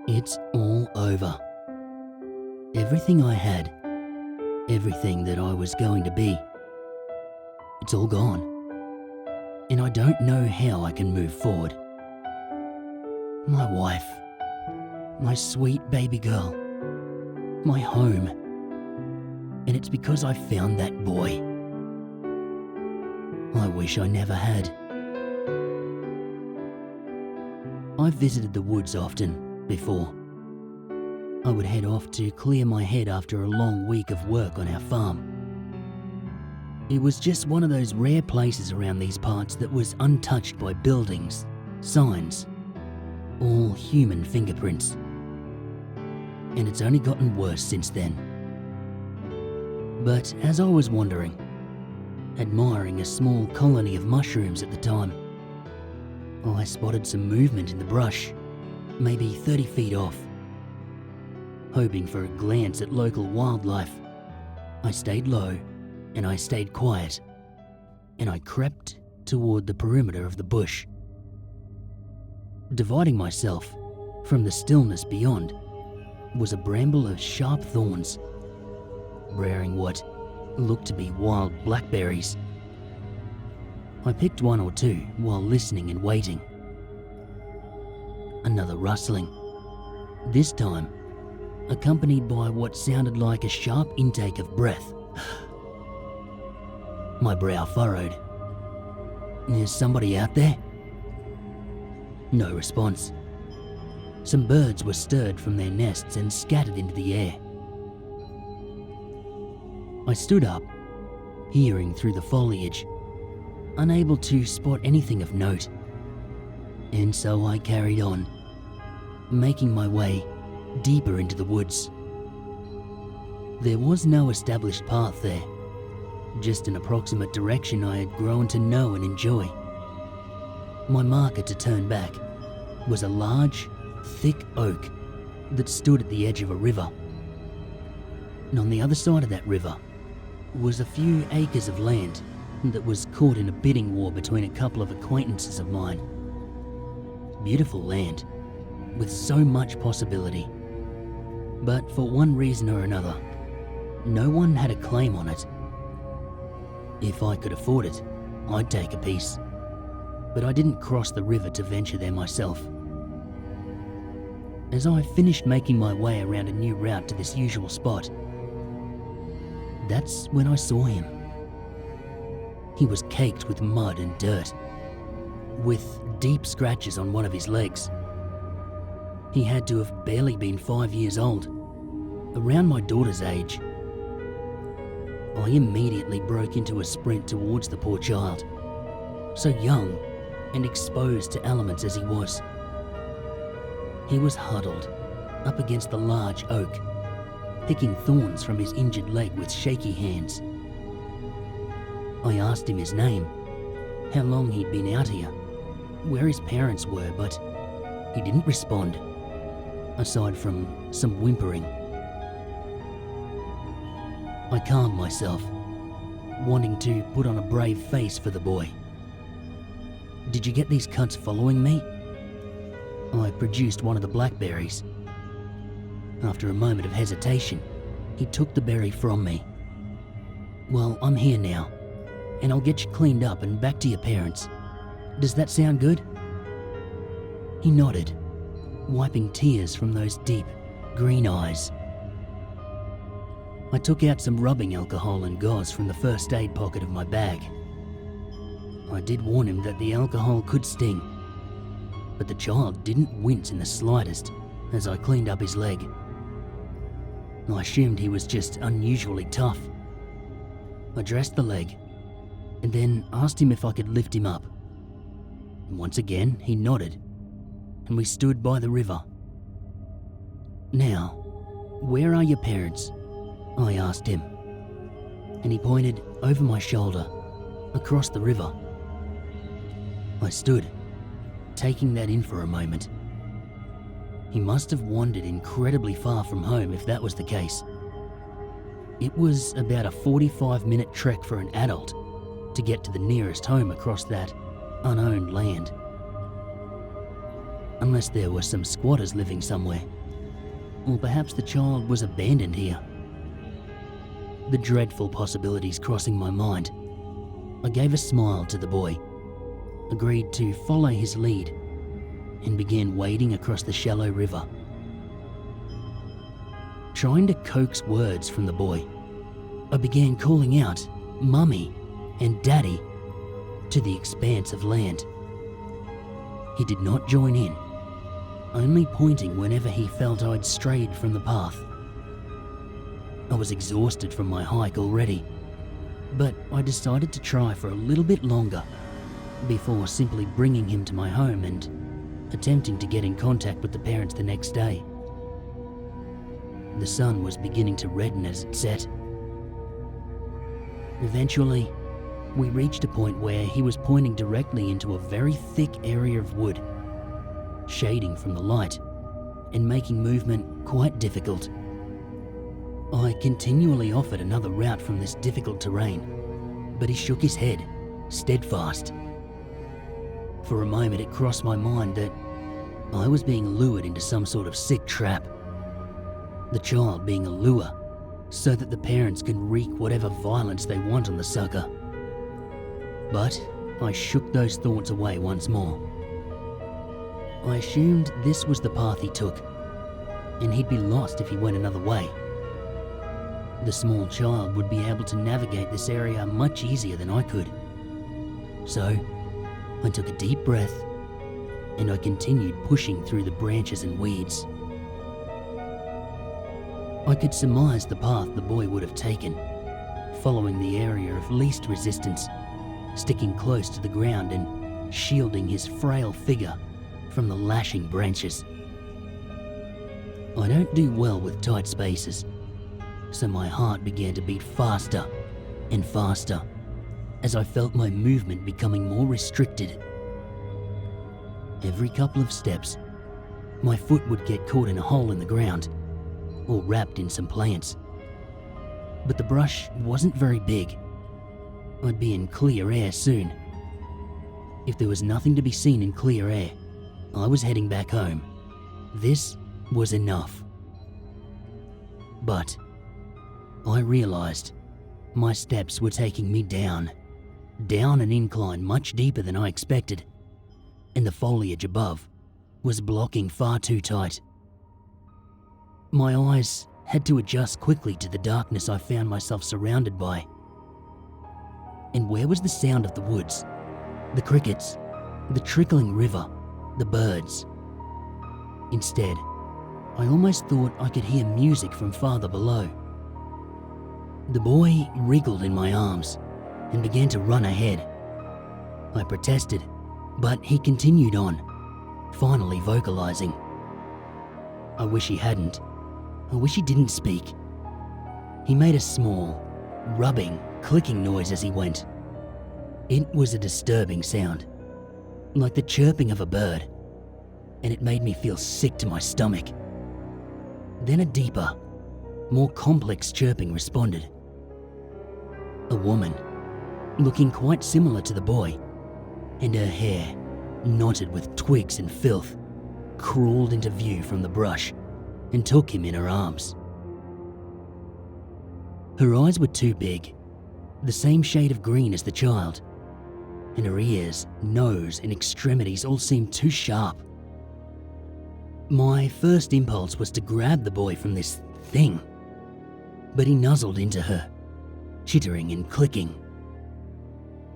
It's all over. Everything I had, everything that I was going to be, it's all gone. And I don't know how I can move forward. My wife, my sweet baby girl, my home. And it's because I found that boy. I wish I never had. I've visited the woods often before. I would head off to clear my head after a long week of work on our farm. It was just one of those rare places around these parts that was untouched by buildings, signs, all human fingerprints. And it's only gotten worse since then. But as I was wandering, admiring a small colony of mushrooms at the time, I spotted some movement in the brush, maybe 30 feet off. Hoping for a glance at local wildlife, I stayed low and I stayed quiet, and I crept toward the perimeter of the bush. Dividing myself from the stillness beyond was a bramble of sharp thorns, bearing what looked to be wild blackberries. I picked one or two while listening and waiting. Another rustling, this time accompanied by what sounded like a sharp intake of breath. My brow furrowed. Is somebody out there? No response. Some birds were stirred from their nests and scattered into the air. I stood up, peering through the foliage, unable to spot anything of note. And so I carried on, making my way deeper into the woods. There was no established path there, just an approximate direction I had grown to know and enjoy. My marker to turn back was a large, thick oak that stood at the edge of a river. And on the other side of that river was a few acres of land that was caught in a bidding war between a couple of acquaintances of mine. Beautiful land, with so much possibility. But for one reason or another, no one had a claim on it. If I could afford it, I'd take a piece. But I didn't cross the river to venture there myself. As I finished making my way around a new route to this usual spot, that's when I saw him. He was caked with mud and dirt, with deep scratches on one of his legs. He had to have barely been 5 years old, around my daughter's age. I immediately broke into a sprint towards the poor child, so young and exposed to elements as he was. He was huddled up against the large oak, picking thorns from his injured leg with shaky hands. I asked him his name, how long he'd been out here, where his parents were, but he didn't respond, aside from some whimpering. I calmed myself, wanting to put on a brave face for the boy. Did you get these cunts following me? I produced one of the blackberries. After a moment of hesitation, he took the berry from me. Well, I'm here now, and I'll get you cleaned up and back to your parents. Does that sound good? He nodded, wiping tears from those deep, green eyes. I took out some rubbing alcohol and gauze from the first aid pocket of my bag. I did warn him that the alcohol could sting, but the child didn't wince in the slightest as I cleaned up his leg. I assumed he was just unusually tough. I dressed the leg and then asked him if I could lift him up. Once again, he nodded, and we stood by the river. Now, where are your parents? I asked him, and he pointed over my shoulder, across the river. I stood, taking that in for a moment. He must have wandered incredibly far from home if that was the case. It was about a 45-minute trek for an adult to get to the nearest home across that unowned land. unless there were some squatters living somewhere. Or perhaps the child was abandoned here. The dreadful possibilities crossing my mind, I gave a smile to the boy, agreed to follow his lead, and began wading across the shallow river. Trying to coax words from the boy, I began calling out "Mummy" and "Daddy" to the expanse of land. He did not join in, only pointing whenever he felt I'd strayed from the path. I was exhausted from my hike already, but I decided to try for a little bit longer before simply bringing him to my home and attempting to get in contact with the parents the next day. The sun was beginning to redden as it set. Eventually, we reached a point where he was pointing directly into a very thick area of wood, shading from the light and making movement quite difficult. I continually offered another route from this difficult terrain, but he shook his head, steadfast. For a moment it crossed my mind that I was being lured into some sort of sick trap, the child being a lure so that the parents can wreak whatever violence they want on the sucker. But I shook those thoughts away once more. I assumed this was the path he took, and he'd be lost if he went another way. The small child would be able to navigate this area much easier than I could. So, I took a deep breath, and I continued pushing through the branches and weeds. I could surmise the path the boy would have taken, following the area of least resistance, sticking close to the ground and shielding his frail figure from the lashing branches. I don't do well with tight spaces, so my heart began to beat faster and faster as I felt my movement becoming more restricted. Every couple of steps, my foot would get caught in a hole in the ground or wrapped in some plants. But the brush wasn't very big. I'd be in clear air soon. If there was nothing to be seen in clear air, I was heading back home. This was enough. But I realized my steps were taking me down an incline much deeper than I expected, and the foliage above was blocking far too tight. My eyes had to adjust quickly to the darkness I found myself surrounded by. And where was the sound of the woods, the crickets, the trickling river, the birds? Instead, I almost thought I could hear music from farther below. The boy wriggled in my arms and began to run ahead. I protested, but he continued on, finally vocalizing. I wish he hadn't. I wish he didn't speak. He made a small, rubbing, clicking noise as he went. It was a disturbing sound, like the chirping of a bird, and it made me feel sick to my stomach. Then a deeper, more complex chirping responded. A woman, looking quite similar to the boy, and her hair knotted with twigs and filth, crawled into view from the brush and took him in her arms. Her eyes were too big, the same shade of green as the child, and her ears, nose, and extremities all seemed too sharp. My first impulse was to grab the boy from this thing, but he nuzzled into her, chittering and clicking,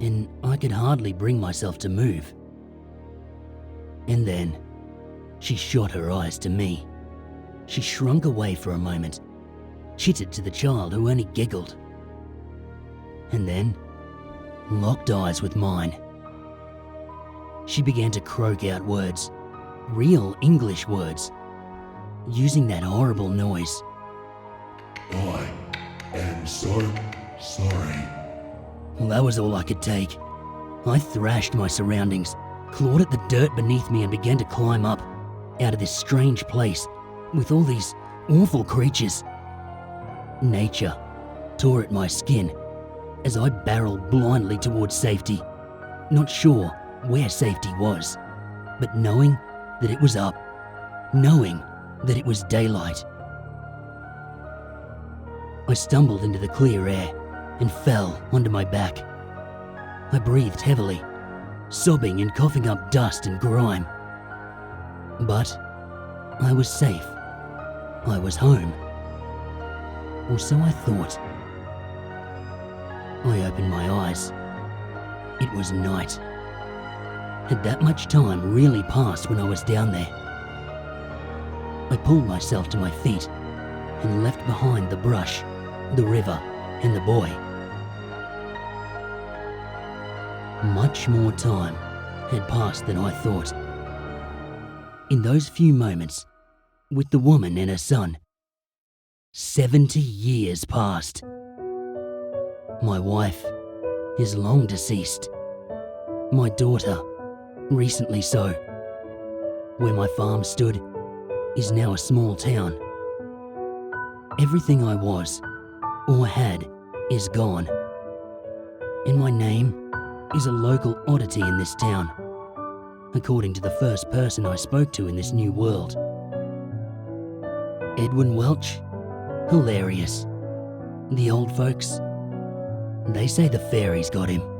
and I could hardly bring myself to move. And then she shot her eyes to me. She shrunk away for a moment, chittered to the child who only giggled, and then locked eyes with mine. She began to croak out words, real English words, using that horrible noise. I am so sorry. Well, that was all I could take. I thrashed my surroundings, clawed at the dirt beneath me and began to climb up, out of this strange place, with all these awful creatures. Nature tore at my skin as I barreled blindly towards safety, not sure where safety was, but knowing that it was up, knowing that it was daylight. I stumbled into the clear air and fell onto my back. I breathed heavily, sobbing and coughing up dust and grime. But I was safe. I was home. Or so I thought. I opened my eyes. It was night. Had that much time really passed when I was down there? I pulled myself to my feet and left behind the brush, the river, and the boy. Much more time had passed than I thought. In those few moments, with the woman and her son, 70 years passed. My wife is long deceased. My daughter, recently so. Where my farm stood is now a small town. Everything I was or had is gone. And my name is a local oddity in this town, according to the first person I spoke to in this new world. Edwin Welch? Hilarious. The old folks? They say the fairies got him.